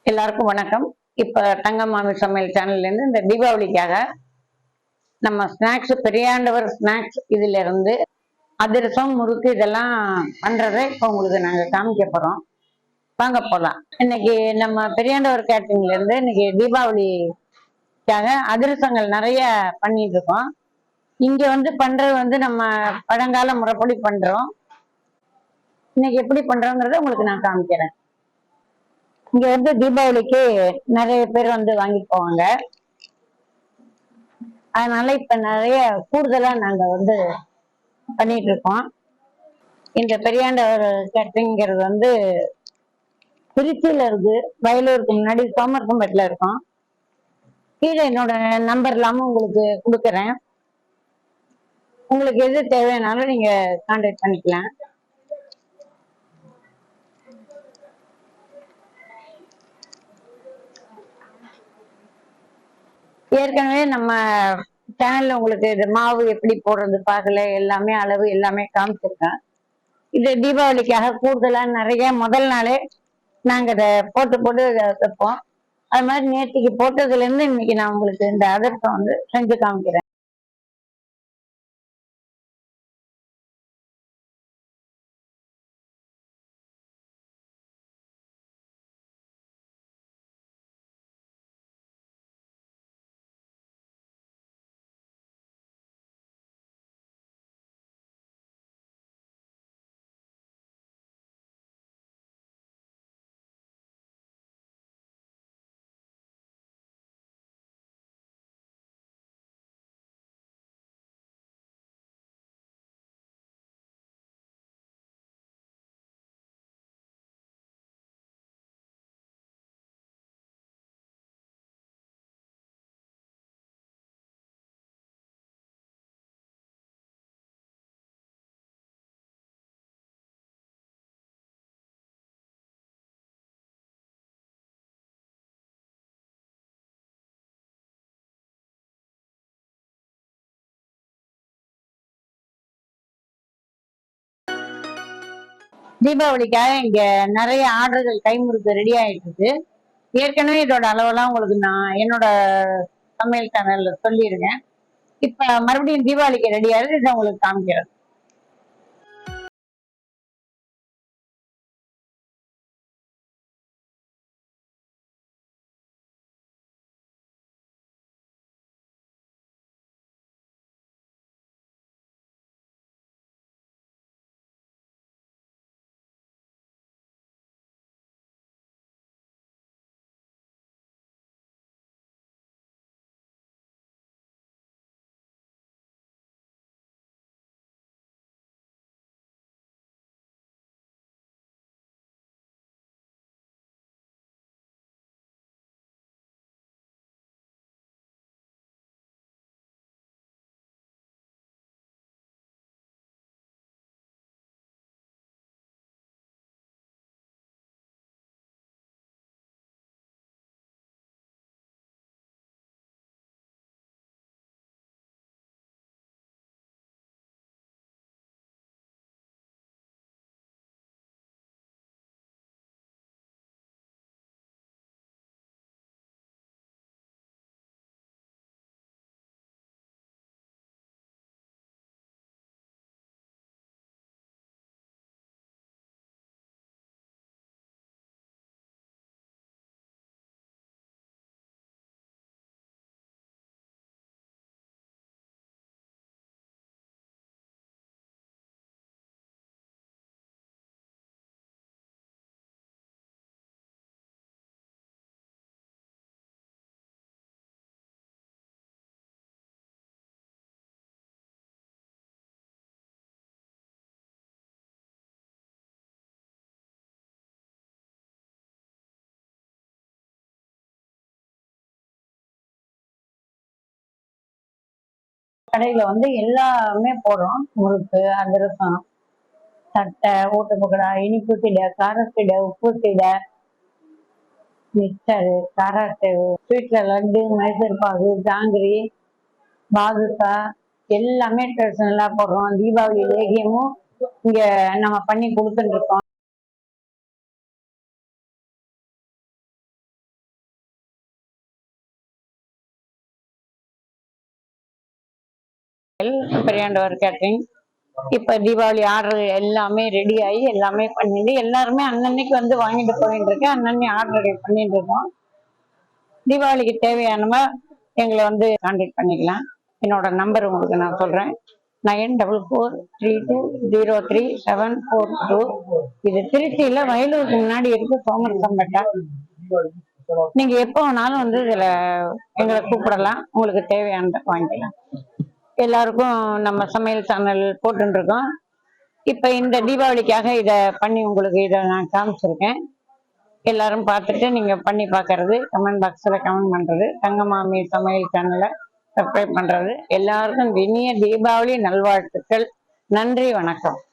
எல்லாருக்கும் வணக்கம். இப்ப தங்கம் மாமி சமையல் சேனல்ல இருந்து இந்த தீபாவளிக்காக நம்ம ஸ்நாக்ஸ் பெரியாண்டவர் ஸ்நாக்ஸ் இதுல இருந்து அதிரசம் முறுக்கு இதெல்லாம் பண்றதை இப்ப உங்களுக்கு நாங்க காமிக்க போறோம். வாங்க போலாம். இன்னைக்கு நம்ம பெரியாண்டவர் கேட்டரிங்ல இருந்து இன்னைக்கு தீபாவளிக்காக அதிரசங்கள் நிறைய பண்ணிட்டு இருக்கோம். இங்க பண்றது நம்ம பழங்கால முறைப்படி பண்றோம். இன்னைக்கு எப்படி பண்றோங்கிறத உங்களுக்கு நான் காமிக்கிறேன். இங்க தீபாவளிக்கு நிறைய பேர் வாங்கிட்டு போவாங்க. அதனால இப்ப நிறைய கூடுதலா நாங்க பண்ணிட்டு இருக்கோம். இந்த பெரியாண்டவர் கேட்டரிங்கிறது திருச்சியில இருக்கு. வயலூருக்கு முன்னாடி சோமரசம்பேட்டில் இருக்கும். கீழே என்னோட நம்பர் இல்லாம உங்களுக்கு கொடுக்குறேன். உங்களுக்கு எது தேவையானாலும் நீங்க கான்டாக்ட் பண்ணிக்கலாம். ஏற்கனவே நம்ம சேனல்ல உங்களுக்கு இது மாவு எப்படி போடுறது பார்க்கல, எல்லாமே அளவு எல்லாமே காமிச்சிருக்கேன். இது தீபாவளிக்காக கூடுதலா நிறைய முதல் நாளே நாங்க இதை போட்டு போட்டு வைப்போம். அது மாதிரி நேற்றுக்கு போட்டதுல இருந்து இன்னைக்கு நான் உங்களுக்கு இந்த அதிரசம் செஞ்சு காமிக்கிறேன். தீபாவளிக்காக இங்க நிறைய ஆர்டர்கள் கைமுறுக்கு ரெடி ஆயிட்டு இருக்கு. ஏற்கனவே இதோட அளவெல்லாம் உங்களுக்கு நான் என்னோட சமையல் சேனல்ல சொல்லியிருக்கேன். இப்ப மறுபடியும் தீபாவளிக்கு ரெடி ஆகுது, இதை உங்களுக்கு காமிக்கிறேன். கடையில எல்லாமே போடுறோம். முறுக்கு, அதிரசம், தட்டை, ஊட்டப்பக்கடா, இனிப்பு சீடை, கார சீடை, உப்பு சீடை, மிக்சரு, காராசேவு, ஸ்வீட்ல லட்டு, மைசூர் பாகு, ஜாங்கிரி, பாதுஷா எல்லாமே ட்ரெடிஷனலா போடுறோம். தீபாவளி லேகியமும் இங்க நம்ம பண்ணி கொடுத்துட்டு இருக்கோம். பெரியாண்டவர் கேட்டரிங். இப்ப தீபாவளி ஆர்டர் எல்லாமே ரெடி ஆகி எல்லாமே பண்ணிட்டு எல்லாருமே அன்னன்னைக்கு வந்து வாங்கிட்டு போயிட்டு இருக்கேன். அன்னன்னை ஆர்டர் பண்ணிட்டு இருக்கோம். தீபாவளிக்கு தேவையானவ எங்களை வந்து கான்டாக்ட் பண்ணிக்கலாம். என்னோட நம்பர் உங்களுக்கு நான் சொல்றேன். 9443203742. இது திருச்சியில வயலூருக்கு முன்னாடி இருக்கு, சோமரசம்பேட்டை. நீங்க எப்போ வேணாலும் வந்து இதுல எங்களை கூப்பிடலாம். உங்களுக்கு தேவையானதை வாங்கிக்கலாம். எல்லாருக்கும் நம்ம சமையல் சேனல் போட்டு இருக்கோம். இப்ப இந்த தீபாவளிக்காக இத பண்ணி உங்களுக்கு இதை நான் காமிச்சிருக்கேன். எல்லாரும் பார்த்துட்டு நீங்க பண்ணி பார்க்கறது, கமெண்ட் பாக்ஸ்ல கமெண்ட் பண்றது, தங்கமாமி சமையல் சேனலை சப்ஸ்கிரைப் பண்றது. எல்லாருக்கும் இனிய தீபாவளி நல்வாழ்த்துக்கள். நன்றி, வணக்கம்.